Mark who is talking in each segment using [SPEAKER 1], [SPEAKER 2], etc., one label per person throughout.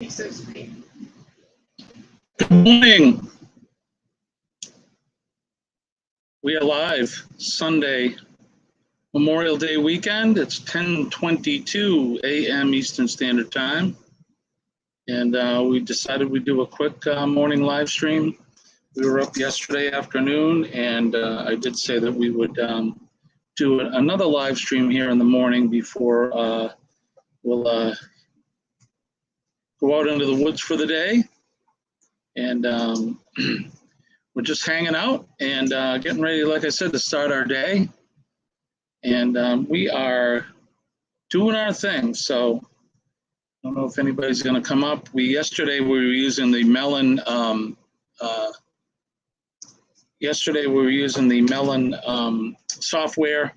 [SPEAKER 1] Good morning. We are live Sunday, Memorial Day weekend. It's 10:22 a.m. Eastern Standard Time. And we decided we'd do a quick morning live stream. We were up yesterday afternoon, and I did say that we would do another live stream here in the morning before we'll go out into the woods for the day. And we're just hanging out and getting ready, like I said, to start our day. And we are doing our thing. So I don't know if anybody's going to come up. Yesterday we were using the Melon. Yesterday we were using the Melon software,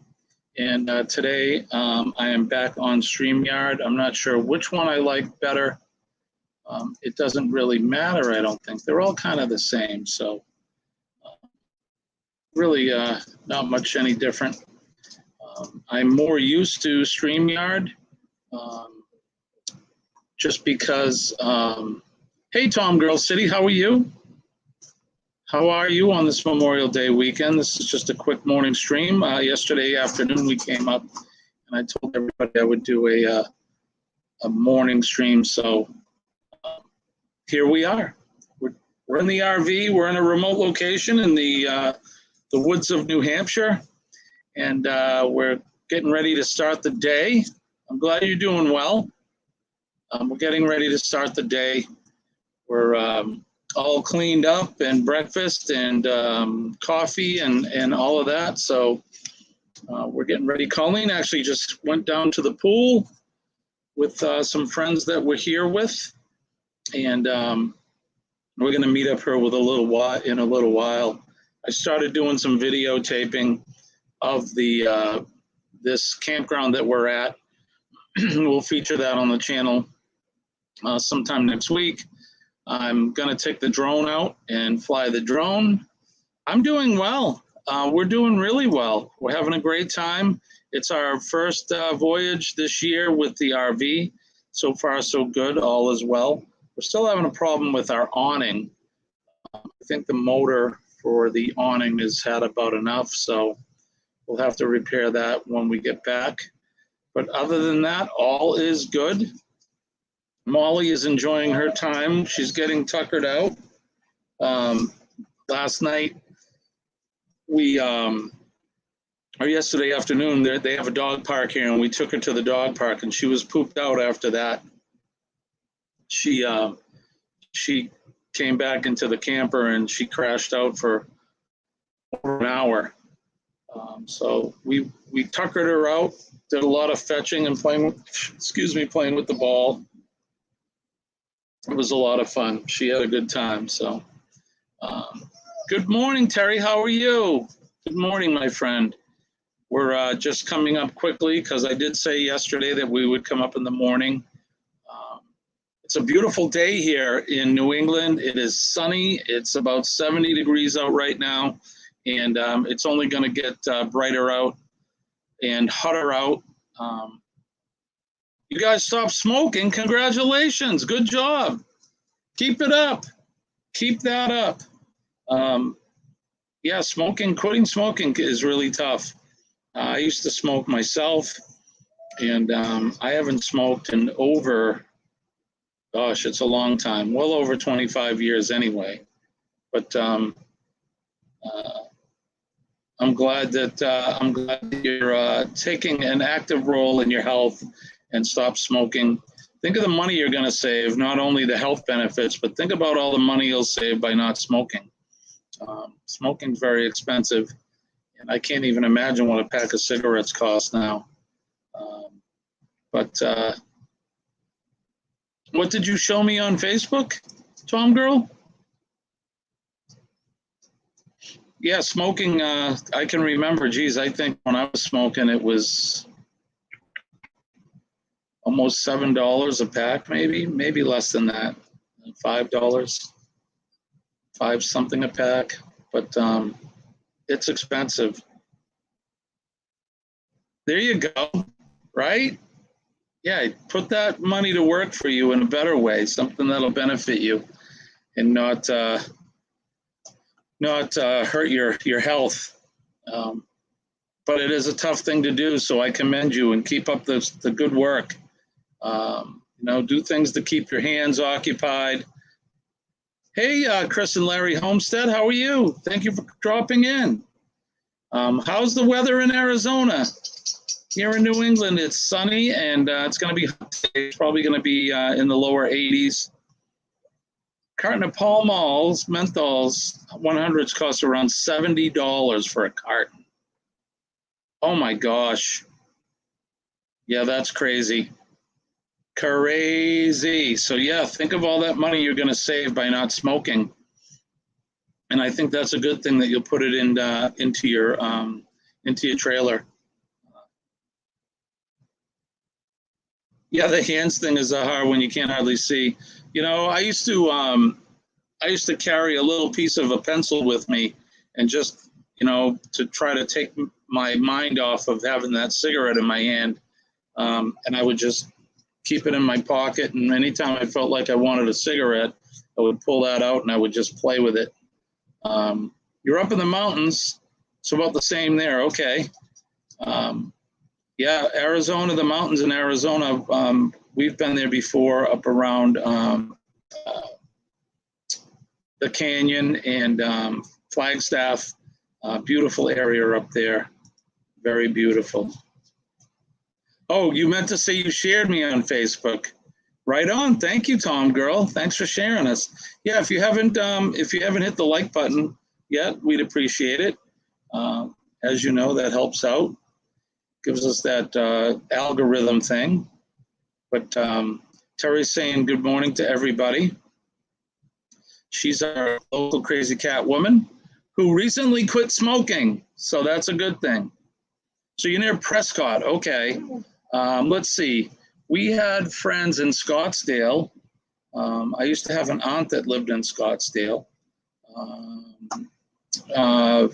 [SPEAKER 1] and today I am back on StreamYard. I'm not sure which one I like better. It doesn't really matter, I don't think. They're all kind of the same, so really not much any different. I'm more used to StreamYard just because, hey, Tom Girl City, how are you? How are you on this Memorial Day weekend? This is just a quick morning stream. Yesterday afternoon we came up and I told everybody I would do a morning stream, so here we are. We're in the RV. We're in a remote location in the woods of New Hampshire, and we're getting ready to start the day. I'm glad you're doing well. We're getting ready to start the day. We're all cleaned up and breakfast and coffee and all of that. So we're getting ready. Colleen actually just went down to the pool with some friends that we're here with. And we're going to meet up here with in a little while. I started doing some videotaping of the this campground that we're at. We'll feature that on the channel sometime next week. I'm going to take the drone out and fly the drone. I'm doing well. We're doing really well. We're having a great time. It's our first voyage this year with the RV. So far, so good. All is well. We're still having a problem with our awning. I think the motor for the awning has had about enough, so we'll have to repair that when we get back. But other than that, all is good. Molly is enjoying her time. She's getting tuckered out. Last night, or yesterday afternoon, they have a dog park here, and we took her to the dog park, and she was pooped out after that. She came back into the camper and she crashed out for over an hour. So we tuckered her out, did a lot of fetching and playing with the ball. It was a lot of fun. She had a good time. So good morning, Terry. How are you? Good morning, my friend. We're just coming up quickly because I did say yesterday that we would come up in the morning. It's a beautiful day here in New England. It is sunny. It's about 70 degrees out right now, and it's only going to get brighter out and hotter out. You guys stopped smoking. Congratulations. Good job. Keep it up. Keep that up. Yeah, quitting smoking is really tough. I used to smoke myself, and I haven't smoked in over... Gosh, it's a long time, well over 25 years anyway. But I'm glad that you're taking an active role in your health and stop smoking. Think of the money you're going to save, not only the health benefits, but think about all the money you'll save by not smoking. Smoking's very expensive, and I can't even imagine what a pack of cigarettes costs now. What did you show me on Facebook, Tom Girl? Yeah, smoking, I can remember, geez, I think when I was smoking, it was almost $7 a pack, maybe less than that, $5, $5 something a pack, but it's expensive. There you go, right? Yeah, put that money to work for you in a better way, something that'll benefit you and not hurt your health. Um, but it is a tough thing to do, so I commend you and keep up the good work. Do things to keep your hands occupied. Hey, Chris and Larry Homestead, how are you? Thank you for dropping in. How's the weather in Arizona? Here in New England, it's sunny and it's going to be hot today. It's probably going to be in the lower 80s. Carton of Pall Malls, menthols, 100s cost around $70 for a carton. Oh my gosh. Yeah, that's crazy. Crazy. So yeah, think of all that money you're going to save by not smoking. And I think that's a good thing that you'll put it into your trailer. Yeah, the hands thing is a hard one. You can't hardly see. I used to carry a little piece of a pencil with me, and just to try to take my mind off of having that cigarette in my hand, and I would just keep it in my pocket. And anytime I felt like I wanted a cigarette, I would pull that out and I would just play with it. You're up in the mountains, it's about the same there. Okay. Yeah, Arizona, the mountains in Arizona, we've been there before, up around the canyon and Flagstaff. Beautiful area up there. Very beautiful. Oh, you meant to say you shared me on Facebook. Right on. Thank you, Tom Girl. Thanks for sharing us. Yeah, if you haven't hit the like button yet, we'd appreciate it. As you know, that helps out. Gives us that algorithm thing. But Terry's saying good morning to everybody. She's our local crazy cat woman who recently quit smoking. So that's a good thing. So you're near Prescott. Okay. Let's see. We had friends in Scottsdale. I used to have an aunt that lived in Scottsdale.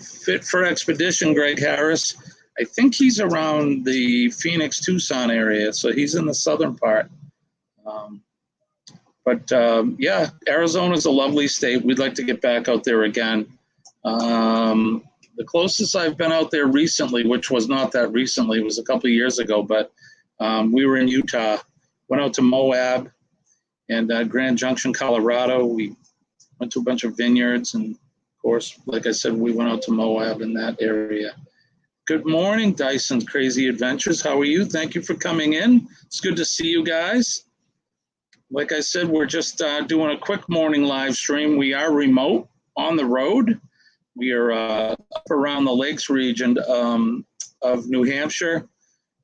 [SPEAKER 1] Fit for Expedition, Greg Harris. I think he's around the Phoenix, Tucson area, so he's in the southern part. Yeah, Arizona's a lovely state. We'd like to get back out there again. The closest I've been out there recently, which was not that recently, was a couple of years ago, but we were in Utah, went out to Moab and Grand Junction, Colorado. We went to a bunch of vineyards, and of course, like I said, we went out to Moab in that area. Good morning, Dyson's Crazy Adventures. How are you? Thank you for coming in. It's good to see you guys. Like I said, we're just doing a quick morning live stream. We are remote on the road. We are up around the lakes region of New Hampshire.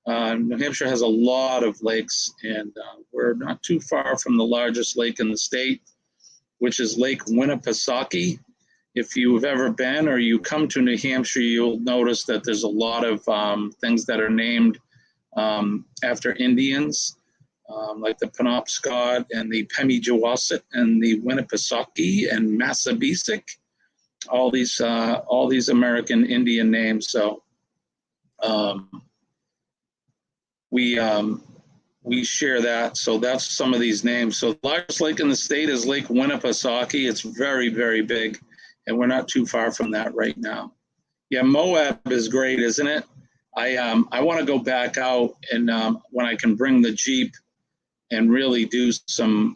[SPEAKER 1] New Hampshire has a lot of lakes, and we're not too far from the largest lake in the state, which is Lake Winnipesaukee. If you've ever been or you come to New Hampshire, you'll notice that there's a lot of things that are named after Indians, like the Penobscot and the Pemigewasset and the Winnipesaukee and Massabesic, all these American Indian names. So we share that. So that's some of these names. So the largest lake in the state is Lake Winnipesaukee. It's very, very big, and we're not too far from that right now. Yeah, Moab is great, isn't it? I want to go back out and when I can bring the Jeep and really do some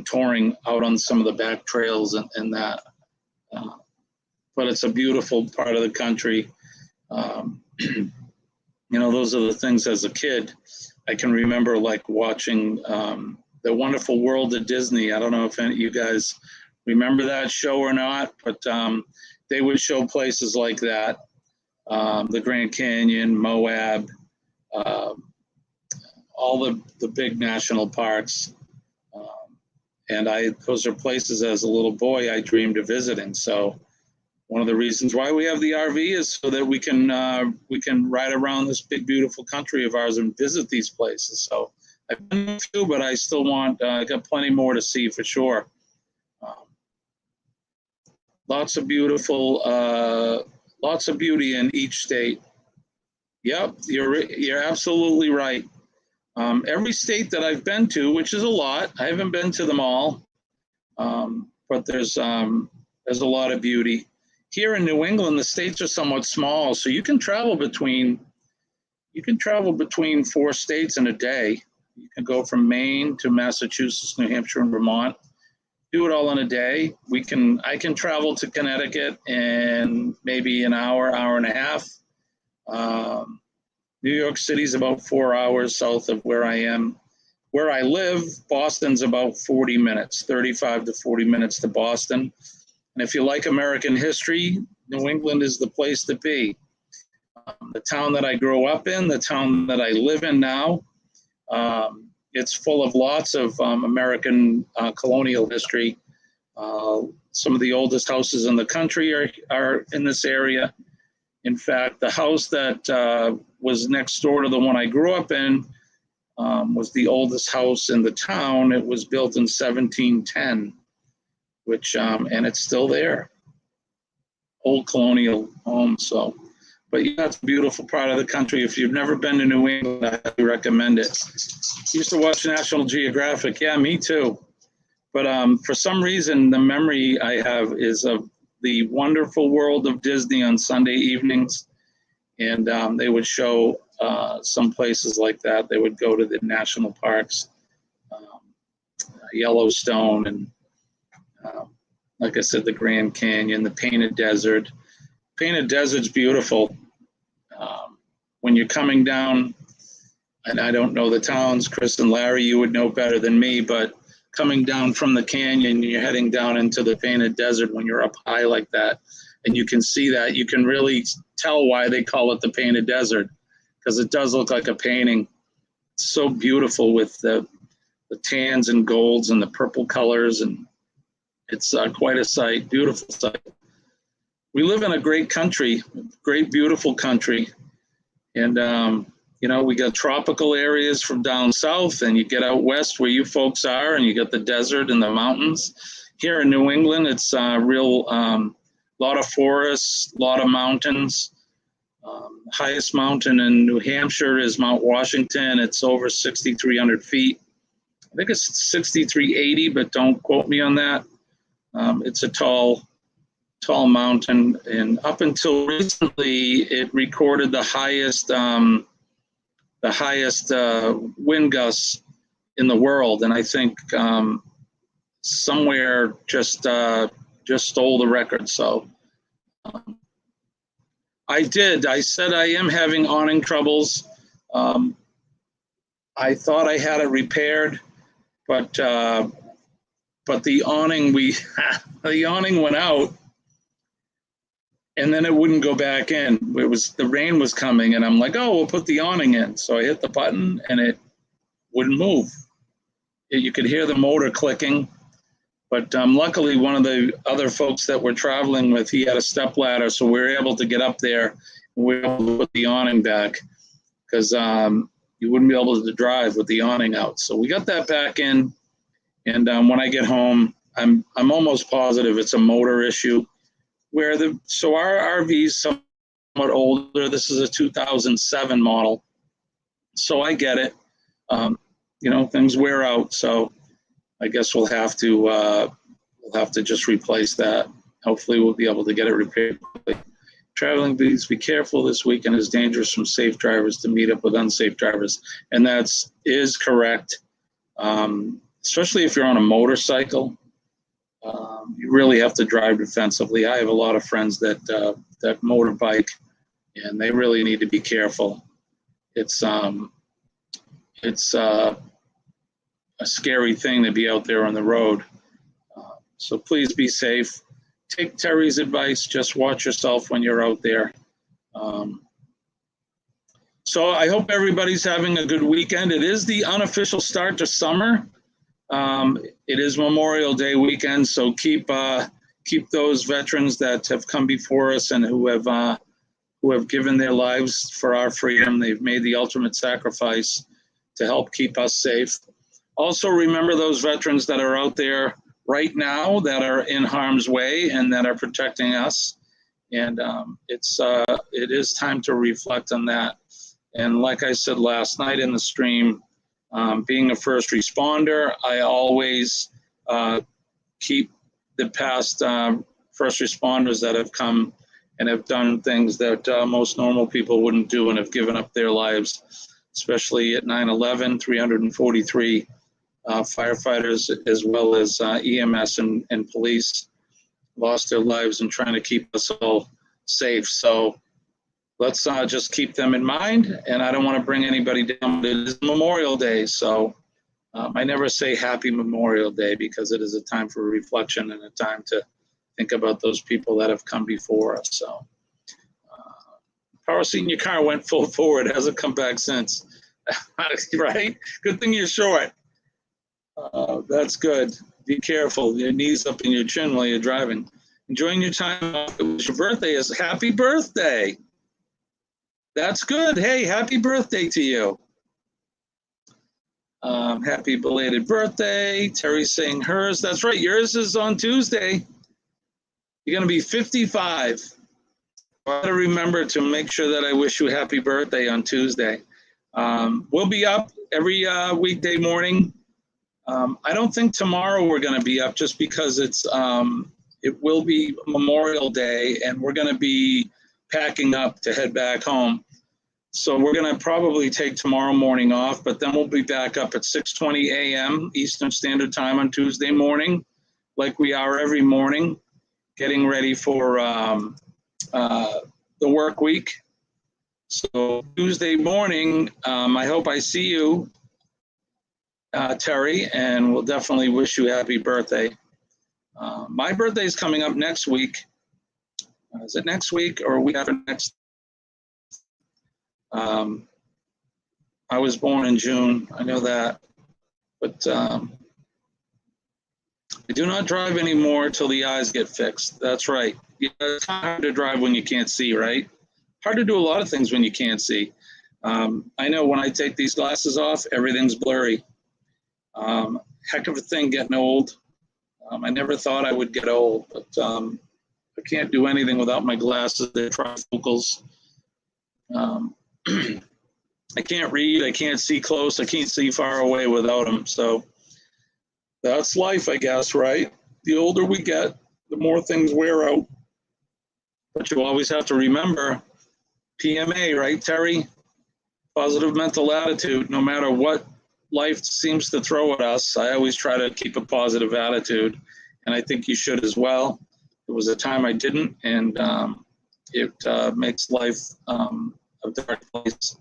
[SPEAKER 1] touring out on some of the back trails and that. But it's a beautiful part of the country. Those are the things as a kid. I can remember like watching The Wonderful World of Disney. I don't know if any of you guys remember that show or not, but they would show places like that, the Grand Canyon, Moab, all the big national parks. And those are places as a little boy I dreamed of visiting. So one of the reasons why we have the RV is so that we can ride around this big, beautiful country of ours and visit these places. So I've been a few, but I still want, I got plenty more to see for sure. Lots of beauty in each state. Yep, you're absolutely right. Every state that I've been to, which is a lot, I haven't been to them all, but there's a lot of beauty. Here in New England, the states are somewhat small, so you can travel between 4 states in a day. You can go from Maine to Massachusetts, New Hampshire, and Vermont. Do it all in a day. I can travel to Connecticut in maybe an hour, hour and a half. New York City's about 4 hours south of where I am. Where I live, Boston's about 40 minutes, 35 to 40 minutes to Boston. And if you like American history, New England is the place to be. The town that I grew up in, the town that I live in now, it's full of lots of American colonial history. Some of the oldest houses in the country are in this area. In fact, the house that was next door to the one I grew up in was the oldest house in the town. It was built in 1710, and it's still there. Old colonial home, so. But yeah, it's a beautiful part of the country. If you've never been to New England, I highly recommend it. Used to watch National Geographic. Yeah, me too. But for some reason, the memory I have is of the wonderful world of Disney on Sunday evenings. And they would show some places like that. They would go to the national parks, Yellowstone, and like I said, the Grand Canyon, the Painted Desert. Painted Desert's beautiful. When you're coming down, and I don't know the towns, Chris and Larry, you would know better than me, but coming down from the canyon, you're heading down into the Painted Desert when you're up high like that, and you can see that. You can really tell why they call it the Painted Desert, because it does look like a painting. It's so beautiful with the tans and golds and the purple colors, and it's quite a sight, beautiful sight. We live in a great country, great, beautiful country. And, we got tropical areas from down south, and you get out west where you folks are, and you got the desert and the mountains. Here in New England, it's a real lot of forests, a lot of mountains. Highest mountain in New Hampshire is Mount Washington. It's over 6,300 feet. I think it's 6,380, but don't quote me on that. It's a tall mountain, and up until recently, it recorded the highest wind gusts in the world, and I think somewhere just stole the record. So I said I am having awning troubles. I thought I had it repaired, but the awning the awning went out. And then it wouldn't go back in. The rain was coming, and I'm like, oh, we'll put the awning in. So I hit the button, and it wouldn't move. You could hear the motor clicking, but luckily one of the other folks that we're traveling with, he had a step ladder, so we were able to get up there, and we were able to put the awning back, because you wouldn't be able to drive with the awning out. So we got that back in, and when I get home, I'm almost positive it's a motor issue. So our RV is somewhat older. This is a 2007 model, so I get it. Things wear out, so I guess we'll have to just replace that. Hopefully, we'll be able to get it repaired quickly. Traveling, please be careful this weekend. It's dangerous from safe drivers to meet up with unsafe drivers, and that is correct. Especially if you're on a motorcycle. You really have to drive defensively. I have a lot of friends that motorbike, and they really need to be careful. It's a scary thing to be out there on the road. So please be safe. Take Terry's advice. Just watch yourself when you're out there. So I hope everybody's having a good weekend. It is the unofficial start to summer. It is Memorial Day weekend, so keep those veterans that have come before us and who have given their lives for our freedom. They've made the ultimate sacrifice to help keep us safe. Also, remember those veterans that are out there right now that are in harm's way and that are protecting us. And it is time to reflect on that. And like I said last night in the stream, Being a first responder, I always keep the past first responders that have come and have done things that most normal people wouldn't do and have given up their lives, especially at 9/11, 343 firefighters as well as EMS and police lost their lives in trying to keep us all safe. So let's just keep them in mind. And I don't want to bring anybody down, but it is Memorial Day. So I never say Happy Memorial Day because it is a time for reflection and a time to think about those people that have come before us. So power seat in your car went full forward. Hasn't come back since. Right? Good thing you're short. That's good. Be careful. Your knees up in your chin while you're driving. Enjoying your time off. It was your birthday. Is happy birthday. That's good. Hey, happy birthday to you. Happy belated birthday. Terry's saying hers. That's right. Yours is on Tuesday. You're going to be 55. I got to remember to make sure that I wish you happy birthday on Tuesday. We'll be up every weekday morning. I don't think tomorrow we're going to be up just because it will be Memorial Day and we're going to be packing up to head back home. So we're going to probably take tomorrow morning off, but then we'll be back up at 6:20 a.m. Eastern Standard Time on Tuesday morning, like we are every morning, getting ready for the work week. So Tuesday morning, I hope I see you, Terry, and we'll definitely wish you happy birthday. My birthday is coming up next week. Is it next week or week after next? I was born in June, I know that, but I do not drive anymore till the eyes get fixed. That's right. Yeah, it's hard to drive when you can't see, right? Hard to do a lot of things when you can't see. I know when I take these glasses off, everything's blurry. Heck of a thing getting old. I never thought I would get old, but I can't do anything without my glasses. They're trifocals. I can't read, I can't see close, I can't see far away without them. So that's life, I guess, right? The older we get, the more things wear out. But you always have to remember PMA, right, Terry? Positive mental attitude. No matter what life seems to throw at us, I always try to keep a positive attitude. And I think you should as well. There was a time I didn't, and it makes life a dark place.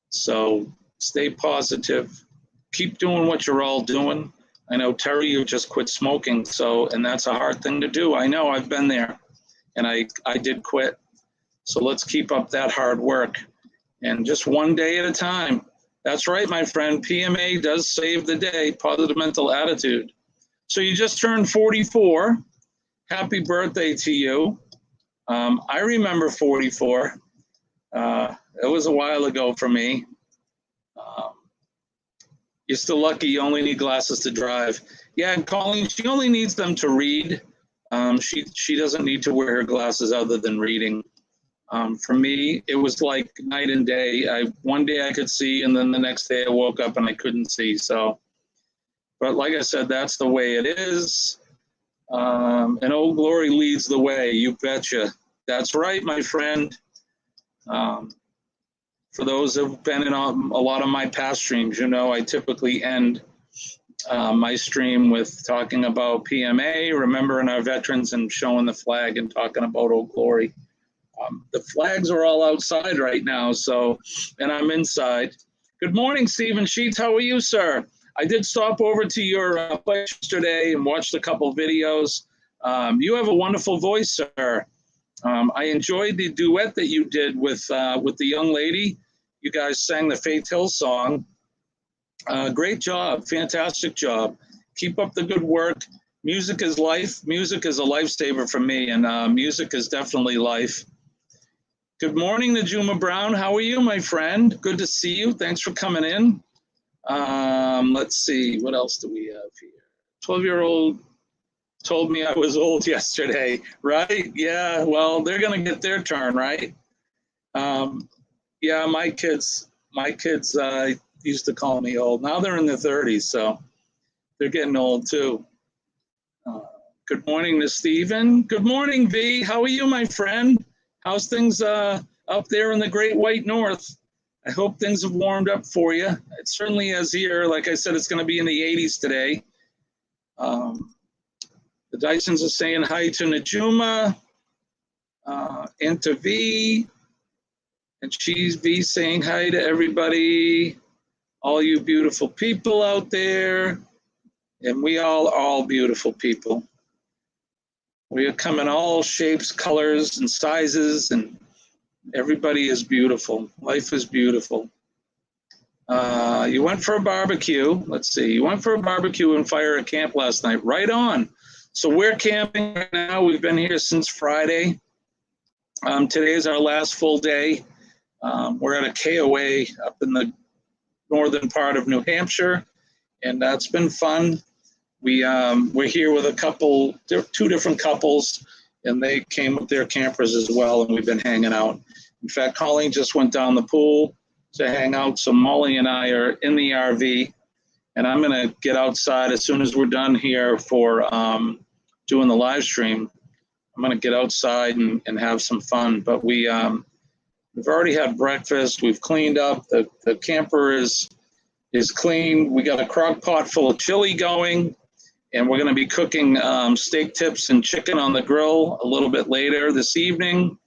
[SPEAKER 1] So stay positive. Keep doing what you're all doing. I know, Terry, you just quit smoking, and that's a hard thing to do. I know, I've been there, and I did quit. So let's keep up that hard work, and just one day at a time. That's right, my friend. PMA does save the day, positive mental attitude. So you just turned 44. Happy birthday to you. I remember 44. It was a while ago for me. You're still lucky you only need glasses to drive. Yeah, and Colleen, she only needs them to read. She doesn't need to wear her glasses other than reading. For me, it was like night and day. One day I could see, and then the next day I woke up and I couldn't see. So, but like I said, that's the way it is. And Old Glory leads the way, you betcha. That's right, my friend. For those who've been in a lot of my past streams, you know I typically end my stream with talking about PMA, remembering our veterans and showing the flag and talking about Old Glory. The flags are all outside right now, and I'm inside. Good morning, Stephen Sheets. How are you, sir? I did stop over to your place yesterday and watched a couple videos. You have a wonderful voice, sir. I enjoyed the duet that you did with the young lady. You guys sang the Faith Hill song. Great job. Fantastic job. Keep up the good work. Music is life. Music is a lifesaver for me, and music is definitely life. Good morning, Najuma Brown. How are you, my friend? Good to see you. Thanks for coming in. Let's see. What else do we have here? 12-year-old told me I was old yesterday, right? Yeah, well, they're going to get their turn, right? Yeah, my kids, used to call me old. Now they're in their 30s, so they're getting old too. Good morning to Stephen. Good morning, V. How are you, my friend? How's things up there in the Great White North? I hope things have warmed up for you. It certainly is here. Like I said, it's going to be in the 80s today. The Dysons are saying hi to Najuma and to V. And she's V saying hi to everybody, all you beautiful people out there. And we all beautiful people. We are come in all shapes, colors, and sizes, and everybody is beautiful. Life is beautiful. You went for a barbecue. Let's see. You went for a barbecue and fire at camp last night. Right on. So we're camping right now. We've been here since Friday. Today is our last full day. We're at a KOA up in the northern part of New Hampshire, and that's been fun. We're here with two different couples, and they came with their campers as well, and we've been hanging out. In fact, Colleen just went down the pool to hang out, so Molly and I are in the RV, and I'm going to get outside as soon as we're done here for doing the live stream. I'm going to get outside and have some fun, but we've already had breakfast. We've cleaned up. The camper is clean. We got a crock pot full of chili going. And we're going to be cooking steak tips and chicken on the grill a little bit later this evening.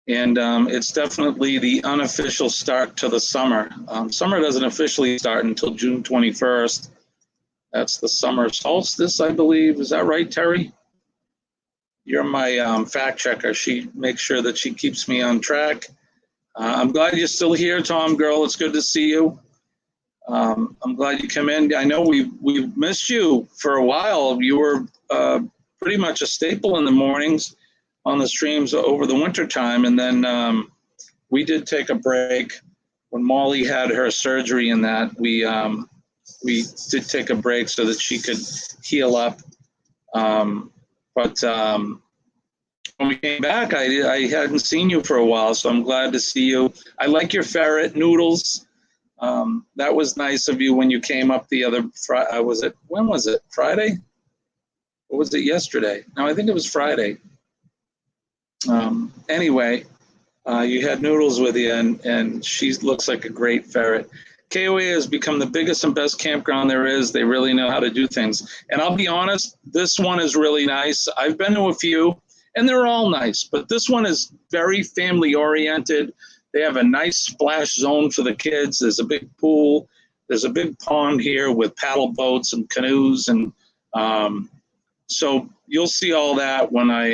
[SPEAKER 1] And it's definitely the unofficial start to the summer. Summer doesn't officially start until June 21st. That's the summer solstice, I believe. Is that right, Terry? You're my fact checker. She makes sure that she keeps me on track. I'm glad you're still here, Tom Girl. It's good to see you. I'm glad you come in. I know we've missed you for a while. You were pretty much a staple in the mornings on the streams over the winter time, and then we did take a break when Molly had her surgery. And that we did take a break so that she could heal up. But when we came back, I hadn't seen you for a while, so I'm glad to see you. I like your ferret noodles. That was nice of you when you came up the other Friday. When was it? Friday? Or was it yesterday? No, I think it was Friday. Anyway, you had Noodles with you, and she looks like a great ferret. KOA has become the biggest and best campground there is. They really know how to do things. And I'll be honest, this one is really nice. I've been to a few, and they're all nice, but this one is very family-oriented. They have a nice splash zone for the kids. There's a big pool. There's a big pond here with paddle boats and canoes. And so you'll see all that when I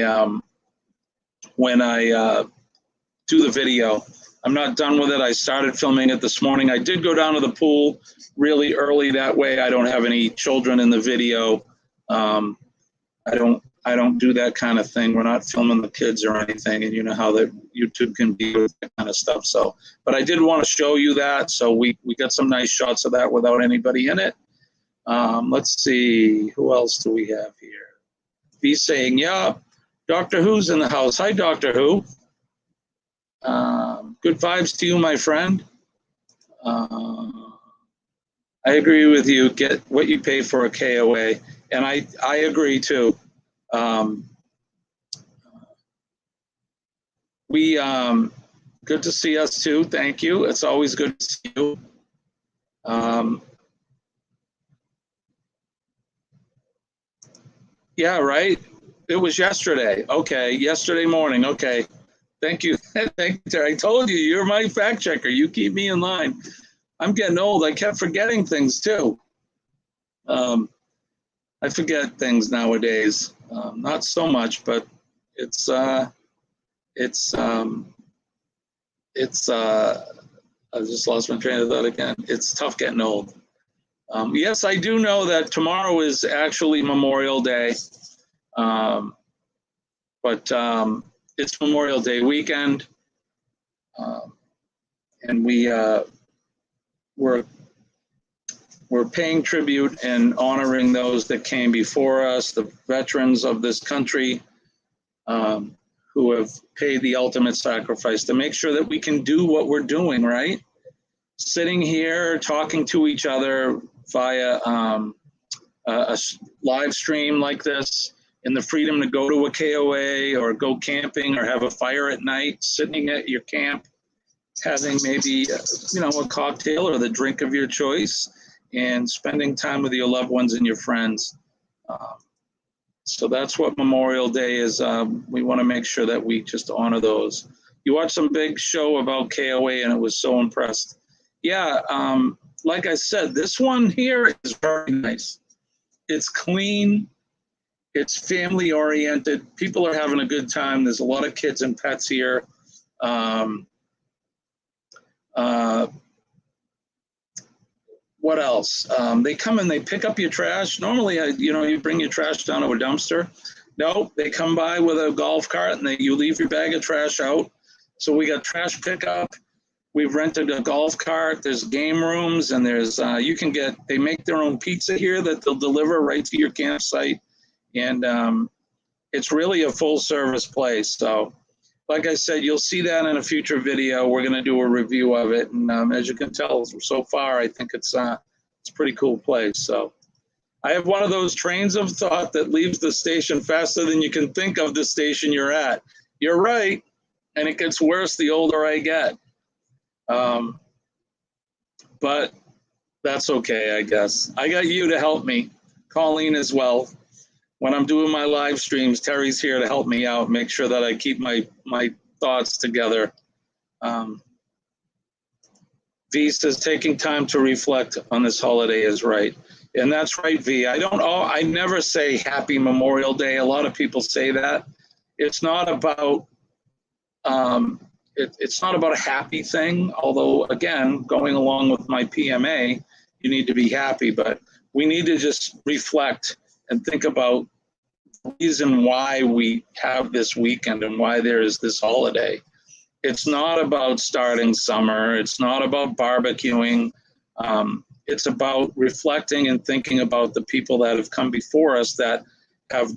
[SPEAKER 1] do the video. I'm not done with it. I started filming it this morning. I did go down to the pool really early. That way I don't have any children in the video. I don't do that kind of thing. We're not filming the kids or anything, and you know how the YouTube can be with that kind of stuff. So, but I did want to show you that. So we got some nice shots of that without anybody in it. Let's see, who else do we have here? He's saying, yeah, Doctor Who's in the house. Hi, Doctor Who. Good vibes to you, my friend. I agree with you. Get what you pay for a KOA, and I agree too. Good to see us too. Thank you. It's always good to see you. Yeah, right. It was yesterday. Okay, yesterday morning. Okay, thank you. Thank you, Terry. I told you, you're my fact checker. You keep me in line. I'm getting old. I kept forgetting things too. I forget things nowadays. Not so much, but it's I just lost my train of thought again. It's tough getting old. Yes, I do know that tomorrow is actually Memorial Day, but it's Memorial Day weekend, and we're paying tribute and honoring those that came before us, the veterans of this country, who have paid the ultimate sacrifice to make sure that we can do what we're doing, right? sitting here talking to each other via a live stream like this, and the freedom to go to a KOA or go camping or have a fire at night, sitting at your camp, having maybe a cocktail or the drink of your choice, and spending time with your loved ones and your friends. So that's what Memorial Day is. We want to make sure that we just honor those. You watched some big show about KOA and it was so impressed. Yeah, like I said, this one here is very nice. It's clean. It's family oriented. People are having a good time. There's a lot of kids and pets here. What else? They come and they pick up your trash. Normally, you bring your trash down to a dumpster. No, they come by with a golf cart and you leave your bag of trash out. So we got trash pickup. We've rented a golf cart. There's game rooms and there's they make their own pizza here that they'll deliver right to your campsite. And it's really a full service place. So like I said, you'll see that in a future video. We're going to do a review of it. And as you can tell, so far, I think it's a pretty cool place. So I have one of those trains of thought that leaves the station faster than you can think of the station you're at. You're right. And it gets worse the older I get. But that's okay, I guess. I got you to help me, Coleen as well. When I'm doing my live streams, Terry's here to help me out, make sure that I keep my thoughts together. V says taking time to reflect on this holiday is right. And that's right, V. I never say happy Memorial Day. A lot of people say that. It's not about it's not about a happy thing, although again, going along with my PMA, you need to be happy, but we need to just reflect and think about the reason why we have this weekend and why there is this holiday. It's not about starting summer. It's not about barbecuing. It's about reflecting and thinking about the people that have come before us that have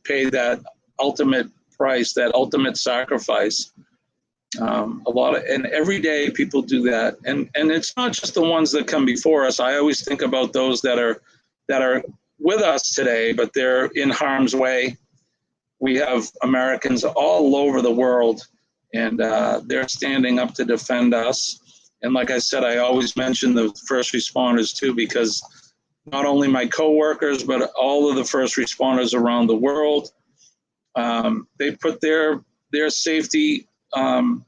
[SPEAKER 1] paid that ultimate price, that ultimate sacrifice. And every day people do that. And it's not just the ones that come before us. I always think about those that are with us today, but they're in harm's way. We have Americans all over the world, and they're standing up to defend us. And like I said, I always mention the first responders too, because not only my coworkers, but all of the first responders around the world, they put their safety on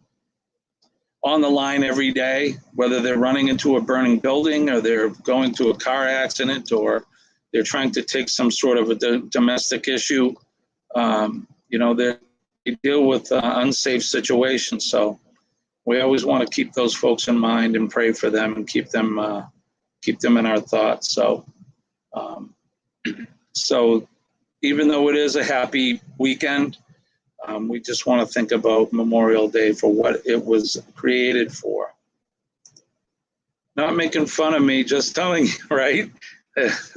[SPEAKER 1] the line every day, whether they're running into a burning building or they're going to a car accident or they're trying to take some sort of a domestic issue. They deal with unsafe situations. So we always want to keep those folks in mind and pray for them and keep them in our thoughts. So even though it is a happy weekend, we just want to think about Memorial Day for what it was created for. Not making fun of me, just telling you, right?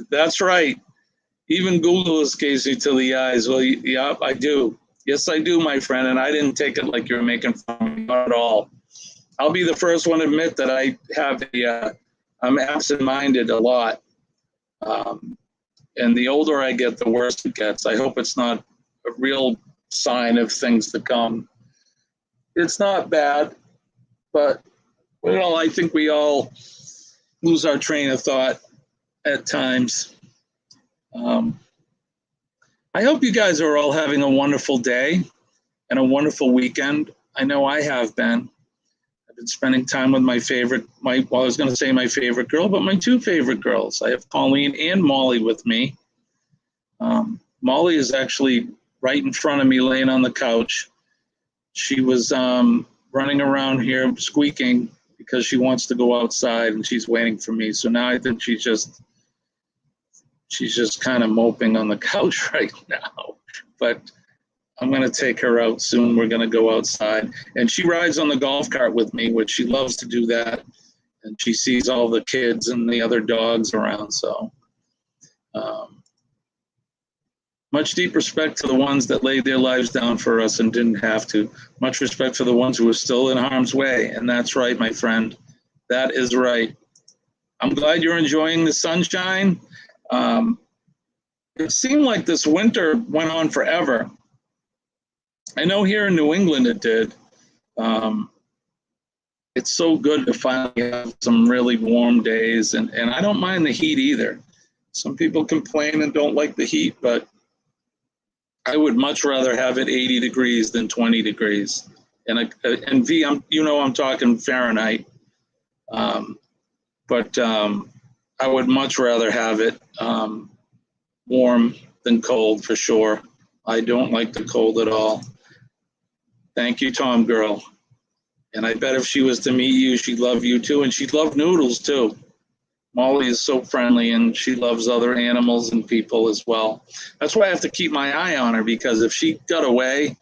[SPEAKER 1] That's right. Even Google is gazing to the eyes. Well, yeah, I do. Yes, I do, my friend. And I didn't take it like you're making fun of me, not at all. I'll be the first one to admit that I'm absent-minded a lot. And the older I get, the worse it gets. I hope it's not a real sign of things to come. It's not bad, but I think we all lose our train of thought at times. I hope you guys are all having a wonderful day and a wonderful weekend. I know I have been. I've been spending time with my favorite girl, but my two favorite girls. I have Coleen and Molly with me. Molly is actually right in front of me laying on the couch. She was running around here squeaking because she wants to go outside and she's waiting for me. So now I think she's just kind of moping on the couch right now. But I'm going to take her out soon. We're going to go outside. And she rides on the golf cart with me, which she loves to do that. And she sees all the kids and the other dogs around. So much deep respect to the ones that laid their lives down for us and didn't have to. Much respect for the ones who are still in harm's way. And that's right, my friend. That is right. I'm glad you're enjoying the sunshine. It seemed like this winter went on forever. I know here in New England it did. It's so good to finally have some really warm days, and I don't mind the heat either. Some people complain and don't like the heat, but I would much rather have it 80 degrees than 20 degrees. And V, I'm talking Fahrenheit, but I would much rather have it warm than cold for sure. I don't like the cold at all. Thank you, Tom girl. And I bet if she was to meet you, she'd love you too, and she'd love noodles too. Molly is so friendly, and she loves other animals and people as well. That's why I have to keep my eye on her, because if she got away,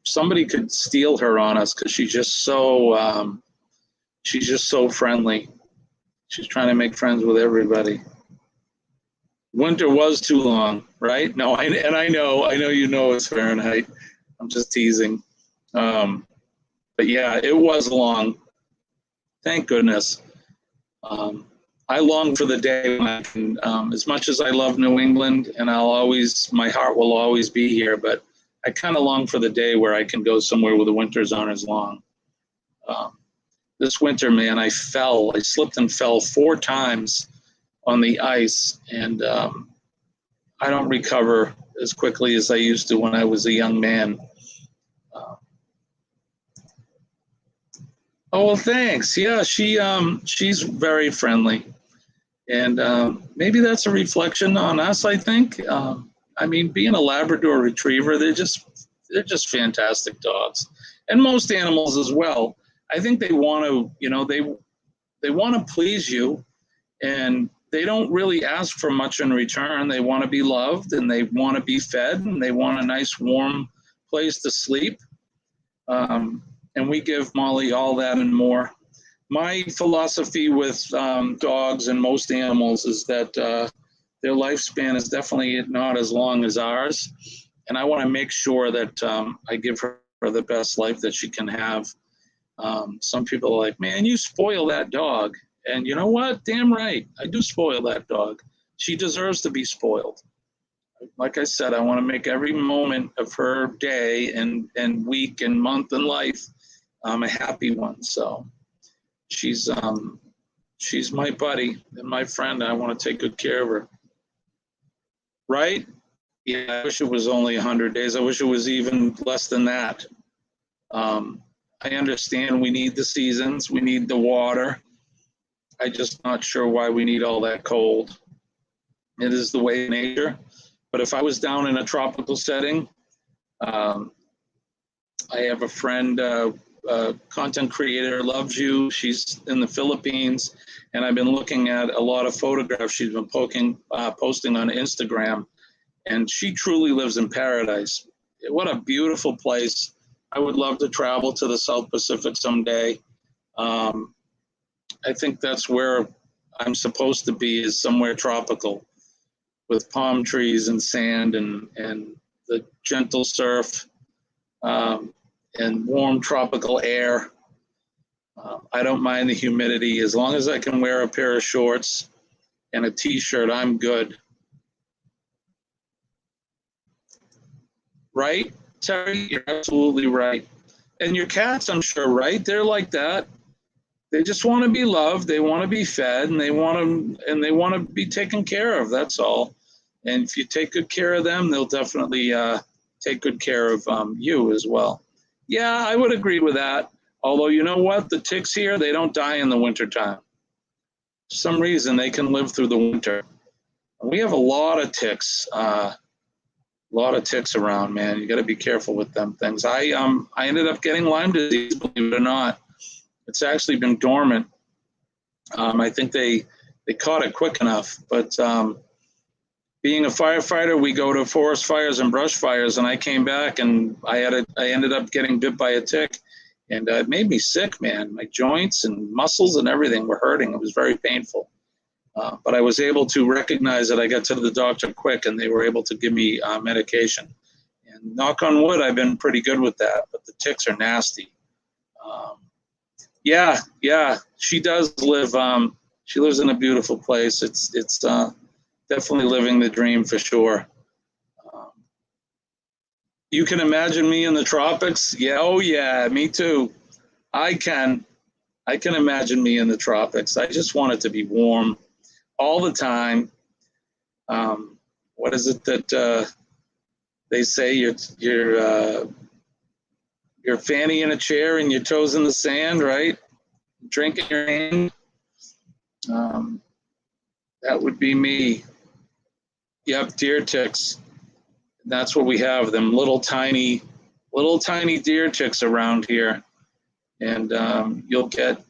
[SPEAKER 1] somebody could steal her on us, because she's just so friendly. She's trying to make friends with everybody. Winter was too long, right? No, I know it's Fahrenheit. I'm just teasing. But yeah, it was long. Thank goodness. I long for the day when I can, as much as I love New England, and my heart will always be here, but I kind of long for the day where I can go somewhere where the winters aren't as long. This winter, man, I slipped and fell 4 times on the ice, and I don't recover as quickly as I used to when I was a young man. Oh, well, thanks. Yeah, she's very friendly, and maybe that's a reflection on us, I think. I mean, being a Labrador Retriever, they're just fantastic dogs, and most animals as well. I think they want to, they want to please you, and they don't really ask for much in return. They want to be loved, and they want to be fed, and they want a nice warm place to sleep. And we give Molly all that and more. My philosophy with dogs and most animals is that their lifespan is definitely not as long as ours. And I want to make sure that I give her the best life that she can have. Some people are like, man, you spoil that dog. And you know what? Damn right. I do spoil that dog. She deserves to be spoiled. Like I said, I want to make every moment of her day and week and month and life a happy one. So she's my buddy and my friend. I want to take good care of her. Right? Yeah, I wish it was only 100 days. I wish it was even less than that. I understand we need the seasons. We need the water. I'm just not sure why we need all that cold. It is the way of nature. But if I was down in a tropical setting, I have a friend, content creator, loves you. She's in the Philippines, and I've been looking at a lot of photographs she's been posting on Instagram, and she truly lives in paradise. What a beautiful place. I would love to travel to the South Pacific someday. I think that's where I'm supposed to be, is somewhere tropical with palm trees and sand and the gentle surf and warm tropical air. I don't mind the humidity. As long as I can wear a pair of shorts and a t-shirt, I'm good. Right, Terry? You're absolutely right. And your cats, I'm sure, right? They're like that. They just want to be loved. They want to be fed, and they want to be taken care of. That's all. And if you take good care of them, they'll definitely take good care of you as well. Yeah, I would agree with that. Although, you know what? The ticks here, they don't die in the wintertime. For some reason, they can live through the winter. We have a lot of ticks. Around, man. You got to be careful with them things. I ended up getting Lyme disease, believe it or not. It's actually been dormant. I think they caught it quick enough, but being a firefighter, we go to forest fires and brush fires, and I came back and I ended up getting bit by a tick, and it made me sick, man. My joints and muscles and everything were hurting. It was very painful. But I was able to recognize that. I got to the doctor quick, and they were able to give me medication. And knock on wood, I've been pretty good with that, but the ticks are nasty. Yeah, yeah, she does live. She lives in a beautiful place. It's definitely living the dream for sure. Um, you can imagine me in the tropics. Yeah, oh yeah, me too. I can. I can imagine me in the tropics. I just want it to be warm all the time. What is it that they say? Your fanny in a chair and your toes in the sand, right? Drink in your hand. Um, that would be me. Yep, deer ticks. That's what we have. Them little tiny deer ticks around here, and you'll get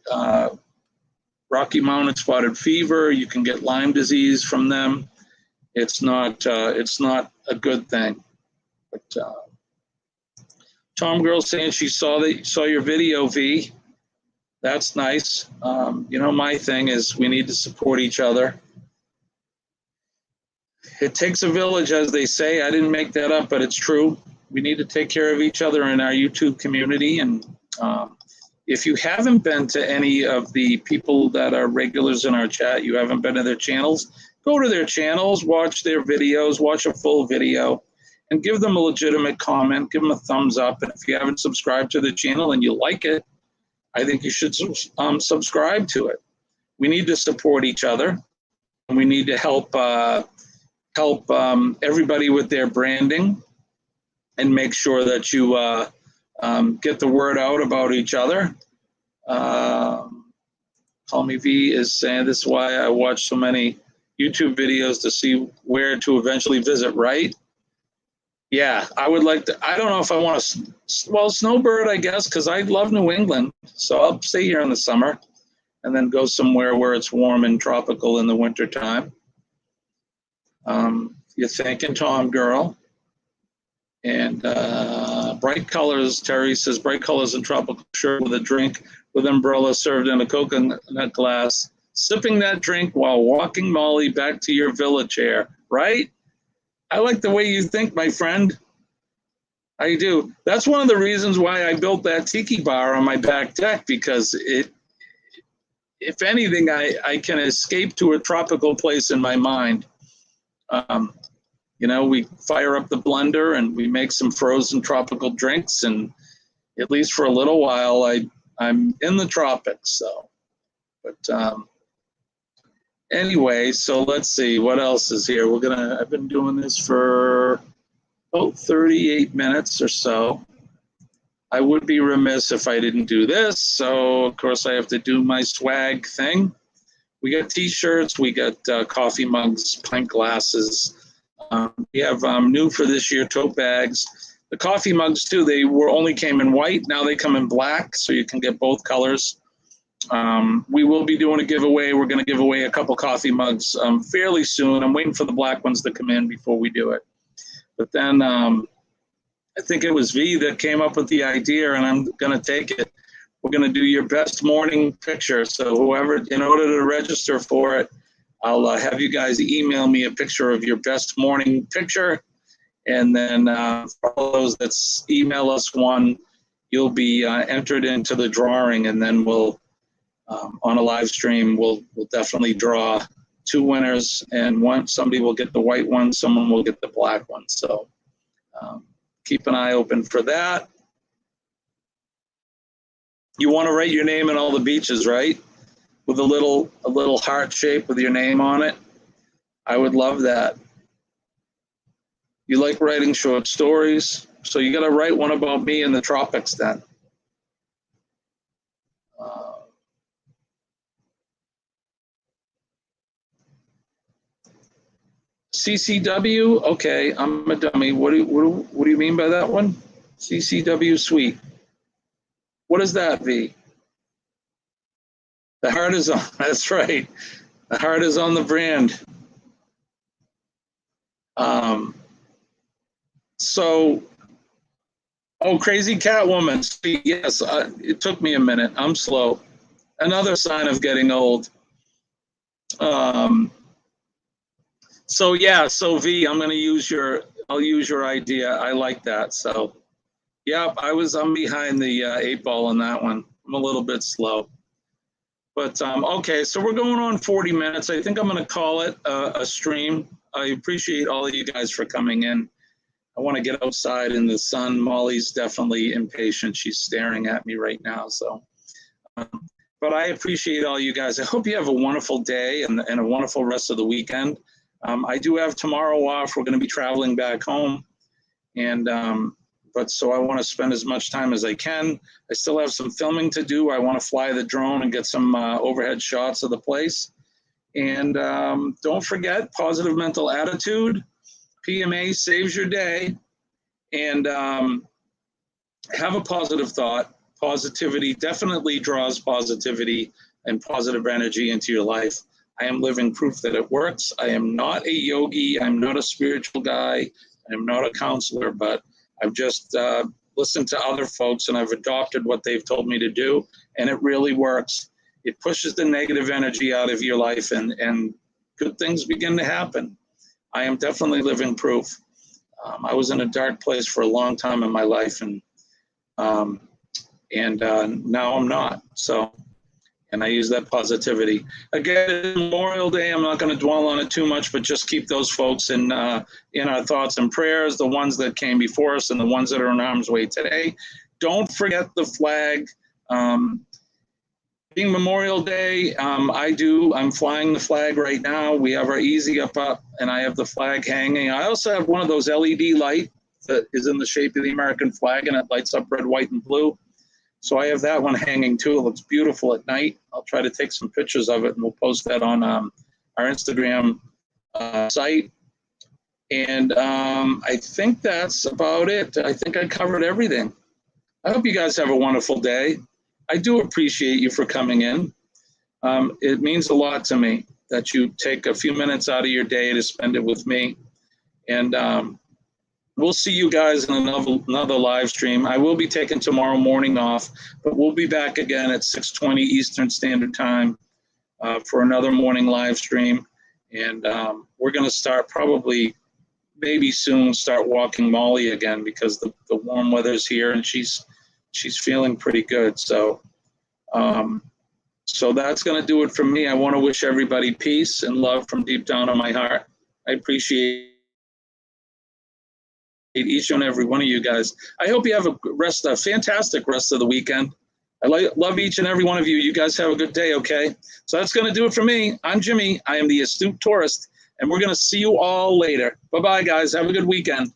[SPEAKER 1] Rocky Mountain spotted fever. You can get Lyme disease from them. It's not a good thing. But Tom Girl saying she saw your video, V. That's nice. My thing is we need to support each other. It takes a village, as they say. I didn't make that up, but it's true. We need to take care of each other in our YouTube community. And if you haven't been to any of the people that are regulars in our chat, you haven't been to their channels, go to their channels, watch their videos, watch a full video, and give them a legitimate comment. Give them a thumbs up. And if you haven't subscribed to the channel and you like it, I think you should subscribe to it. We need to support each other, and we need to help everybody with their branding and make sure that you get the word out about each other. Call Me V is saying this is why I watch so many YouTube videos to see where to eventually visit, right? Yeah, I would like to. I don't know if I want to, snowbird, I guess, because I love New England. So I'll stay here in the summer and then go somewhere where it's warm and tropical in the wintertime. You're thinking, Tom Girl. And bright colors, Terry says, bright colors and tropical shirt with a drink with umbrella served in a coconut glass. Sipping that drink while walking Molly back to your villa chair, right? I like the way you think, my friend. I do. That's one of the reasons why I built that tiki bar on my back deck, because if anything, I can escape to a tropical place in my mind. We fire up the blender and we make some frozen tropical drinks, and at least for a little while, I'm in the tropics. So, but anyway, so let's see what else is here. I've been doing this for 38 minutes or so. I would be remiss if I didn't do this. So of course I have to do my swag thing. We got t-shirts, we got coffee mugs, pint glasses. We have new for this year tote bags. The coffee mugs too, they only came in white. Now they come in black, so you can get both colors. We will be doing a giveaway. We're going to give away a couple coffee mugs fairly soon. I'm waiting for the black ones to come in before we do it. But then I think it was V that came up with the idea, and I'm going to take it. We're going to do your best morning picture. So whoever, in order to register for it, I'll have you guys email me a picture of your best morning picture. And then for all those that email us one, you'll be entered into the drawing. And then we'll, on a live stream, we'll definitely draw 2 winners. And somebody will get the white one, someone will get the black one. So keep an eye open for that. You want to write your name in all the beaches, right? With a little heart shape with your name on it. I would love that. You like writing short stories, so you got to write one about me in the tropics then. CCW, okay, I'm a dummy. What do you mean by that one? CCW Suite. What is that, V? The heart is on, that's right. The heart is on the brand. Crazy Catwoman. Yes, it took me a minute. I'm slow. Another sign of getting old. So V, I'm gonna I'll use your idea. I like that. So, yeah, I'm behind the 8 ball on that one. I'm a little bit slow. But okay, so we're going on 40 minutes. I think I'm going to call it a stream. I appreciate all of you guys for coming in. I want to get outside in the sun. Molly's definitely impatient. She's staring at me right now. So, but I appreciate all you guys. I hope you have a wonderful day and a wonderful rest of the weekend. I do have tomorrow off. We're going to be traveling back home. And but so I want to spend as much time as I can. I still have some filming to do. I want to fly the drone and get some overhead shots of the place. And don't forget, positive mental attitude. PMA saves your day. And have a positive thought. Positivity definitely draws positivity and positive energy into your life. I am living proof that it works. I am not a yogi. I'm not a spiritual guy. I'm not a counselor, but I've just listened to other folks and I've adopted what they've told me to do, and it really works. It pushes the negative energy out of your life, and good things begin to happen. I am definitely living proof. I was in a dark place for a long time in my life, and now I'm not. So, and I use that positivity. Again, Memorial Day, I'm not going to dwell on it too much, but just keep those folks in our thoughts and prayers, the ones that came before us and the ones that are in harm's way today. Don't forget the flag. Being Memorial Day, I'm flying the flag right now. We have our easy up, and I have the flag hanging. I also have one of those LED lights that is in the shape of the American flag, and it lights up red, white, and blue. So I have that one hanging too. It looks beautiful at night. I'll try to take some pictures of it, and we'll post that on our Instagram site. And I think that's about it. I think I covered everything. I hope you guys have a wonderful day. I do appreciate you for coming in. It means a lot to me that you take a few minutes out of your day to spend it with me. And we'll see you guys in another live stream. I will be taking tomorrow morning off, but we'll be back again at 6:20 Eastern Standard Time for another morning live stream. And we're going to start probably, maybe soon, start walking Molly again because the warm weather's here and she's feeling pretty good. So, so that's going to do it for me. I want to wish everybody peace and love from deep down in my heart. I appreciate each and every one of you guys. I hope you have a fantastic rest of the weekend. I love each and every one of you. You guys have a good day, okay? So that's going to do it for me. I'm Jimmy. I am the Astute Tourist, and we're going to see you all later. Bye-bye, guys. Have a good weekend.